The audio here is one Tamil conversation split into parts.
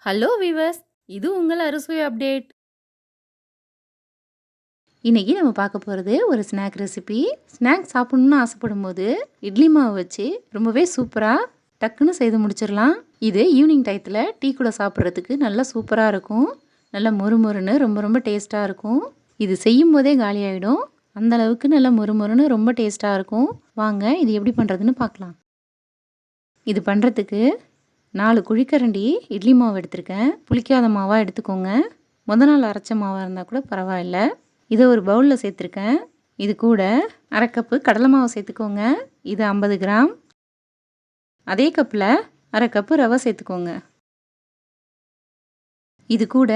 ஹலோ வீவர்ஸ், இது உங்கள் அறுசுவை அப்டேட். இன்னைக்கு நம்ம பார்க்க போகிறது ஒரு ஸ்நாக் ரெசிபி. ஸ்நாக் சாப்பிடணும்னு ஆசைப்படும்போது இட்லி மாவு வச்சு ரொம்பவே சூப்பராக டக்குன்னு செய்து முடிச்சிடலாம். இது ஈவினிங் டயத்தில் டீ கூட சாப்பிட்றதுக்கு நல்லா சூப்பராக இருக்கும். நல்லா மொறுமொறுன்னு ரொம்ப ரொம்ப டேஸ்ட்டாக இருக்கும். இது செய்யும் போதே காலியாகிடும். அந்த அளவுக்கு நல்லா மொறுமொறுன்னு ரொம்ப டேஸ்ட்டாக இருக்கும். வாங்க இது எப்படி பண்ணுறதுன்னு பார்க்கலாம். இது பண்ணுறதுக்கு 4 குழிக்கரண்டி இட்லி மாவு எடுத்திருக்கேன். புளிக்காத மாவாக எடுத்துக்கோங்க. நாள் அரைச்ச மாவாக இருந்தால் கூட பரவாயில்ல. இதை ஒரு பவுலில் சேர்த்துருக்கேன். இது கூட அரை கப்பு கடலை மாவு சேர்த்துக்கோங்க. இது 50 கிராம். அதே கப்பில் அரை கப்பு ரவை சேர்த்துக்கோங்க. இது கூட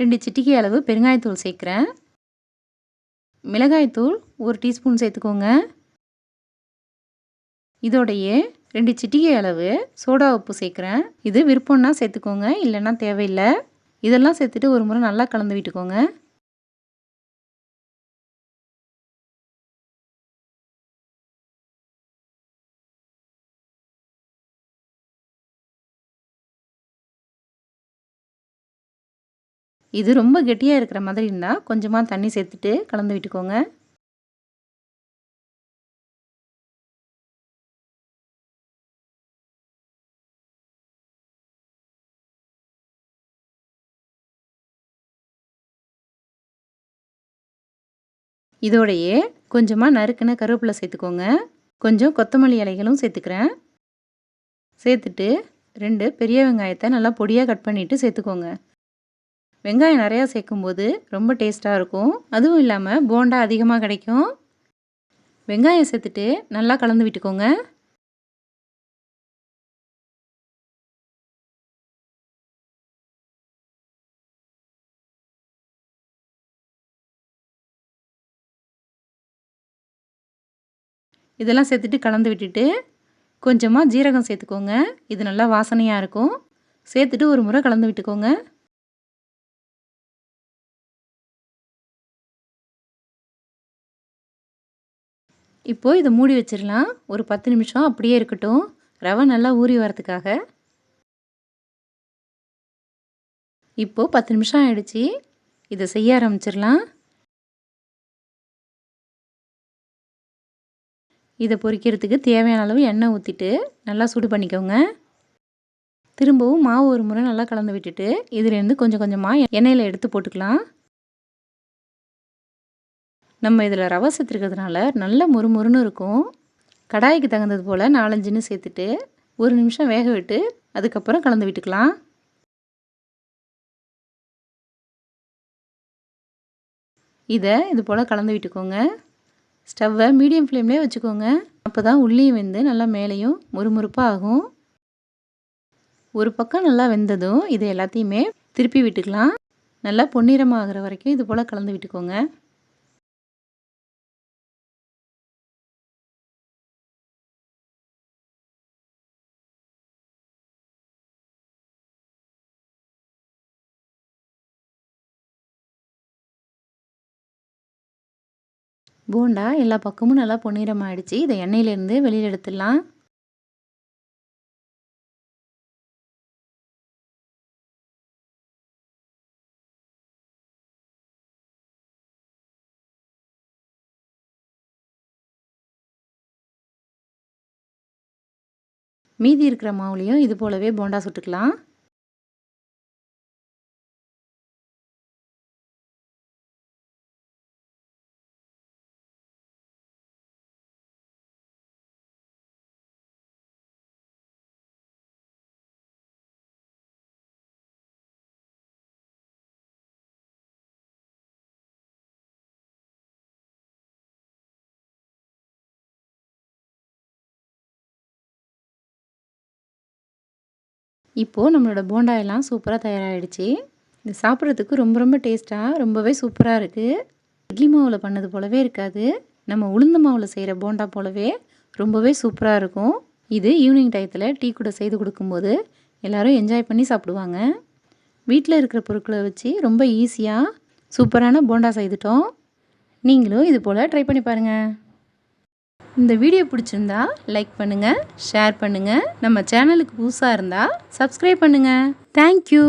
2 சிட்டிகை அளவு பெருங்காயத்தூள் சேர்க்குறேன். மிளகாய்த்தூள் 1 டீஸ்பூன் சேர்த்துக்கோங்க. இதோடையே 2 சிட்டிகை அளவு சோடா உப்பு சேர்க்குறேன். இது விருப்பம்னா சேர்த்துக்கோங்க, இல்லைன்னா தேவையில்லை. இதெல்லாம் சேர்த்துட்டு ஒரு முறை நல்லா கலந்து விட்டுக்கோங்க. இது ரொம்ப கெட்டியாக இருக்கிற மாதிரி இருந்தால் கொஞ்சமாக தண்ணி சேர்த்துட்டு கலந்து விட்டுக்கோங்க. இதோடையே கொஞ்சமாக நறுக்குன கருவேப்பிலை சேர்த்துக்கோங்க. கொஞ்சம் கொத்தமல்லி இலைகளும் சேர்த்துக்கிறேன். சேர்த்துட்டு 2 பெரிய வெங்காயத்தை நல்லா பொடியாக கட் பண்ணிவிட்டு சேர்த்துக்கோங்க. வெங்காயம் நிறையா சேர்க்கும்போது ரொம்ப டேஸ்ட்டாக இருக்கும். அதுவும் இல்லாமல் போண்டா அதிகமாக கிடைக்கும். வெங்காயம் சேர்த்துட்டு நல்லா கலந்து விட்டுக்கோங்க. இதெல்லாம் சேர்த்துட்டு கலந்து விட்டுட்டு கொஞ்சமாக ஜீரகம் சேர்த்துக்கோங்க. இது நல்லா வாசனையாக இருக்கும். சேர்த்துட்டு ஒரு முறை கலந்து விட்டுக்கோங்க. இப்போது இதை மூடி வச்சிடலாம். ஒரு 10 நிமிஷம் அப்படியே இருக்கட்டும், ரவை நல்லா ஊறி வரதுக்காக. இப்போது 10 நிமிஷம் ஆயிடுச்சு. இதை செய்ய ஆரம்பிச்சிடலாம். இதை பொரிக்கிறதுக்கு தேவையான அளவு எண்ணெய் ஊற்றிட்டு நல்லா சூடு பண்ணிக்கோங்க. திரும்பவும் மாவு ஒரு முறை நல்லா கலந்து விட்டுட்டு இதுலேருந்து கொஞ்சம் கொஞ்சமாக எண்ணெயில் எடுத்து போட்டுக்கலாம். நம்ம இதில் ரவை சேர்த்துருக்கிறதுனால நல்ல மொறுமொறுன்னு இருக்கும். கடாய்க்கு தகுந்தது போல் 4-5ன்னு சேர்த்துட்டு 1 நிமிஷம் வேக விட்டு அதுக்கப்புறம் கலந்து விட்டுக்கலாம். இதை இது போல் கலந்து விட்டுக்கோங்க. ஸ்டவ்வை மீடியம் ஃப்ளேம்லேயே வச்சுக்கோங்க. அப்போ தான் உள்ளியும் வெந்து நல்லா மேலேயும் முறுமுறுப்பாக ஆகும். ஒரு பக்கம் நல்லா வெந்ததும் இது எல்லாத்தையுமே திருப்பி விட்டுக்கலாம். நல்லா பொன்னிறமாகிற வரைக்கும் இது போல் கலந்து விட்டுக்கோங்க. போண்டா எல்லா பக்கமும் நல்லா பொன்னிறமாகிடுச்சு. இதை எண்ணெயிலேருந்து வெளியில் எடுத்துடலாம். மீதி இருக்கிற மாவுலையும் இது போலவே போண்டா சுட்டுக்கலாம். இப்போது நம்மளோட போண்டா எல்லாம் சூப்பராக தயாராகிடுச்சு. இது சாப்பிட்றதுக்கு ரொம்ப ரொம்ப டேஸ்ட்டாக ரொம்பவே சூப்பராக இருக்குது. இட்லி மாவில் பண்ணது போலவே இருக்காது. நம்ம உளுந்து மாவில் செய்கிற போண்டா போலவே ரொம்பவே சூப்பராக இருக்கும். இது ஈவினிங் டயத்தில் டீ கூட செய்து கொடுக்கும்போது எல்லோரும் என்ஜாய் பண்ணி சாப்பிடுவாங்க. வீட்டில் இருக்கிற பொருட்களை வச்சு ரொம்ப ஈஸியாக சூப்பரான போண்டா செய்துட்டோம். நீங்களும் இது போல் ட்ரை பண்ணி பாருங்கள். இந்த வீடியோ பிடிச்சிருந்தா லைக் பண்ணுங்கள், ஷேர் பண்ணுங்கள். நம்ம சேனலுக்கு புதுசாக இருந்தால் சப்ஸ்கிரைப் பண்ணுங்கள். தேங்க்யூ.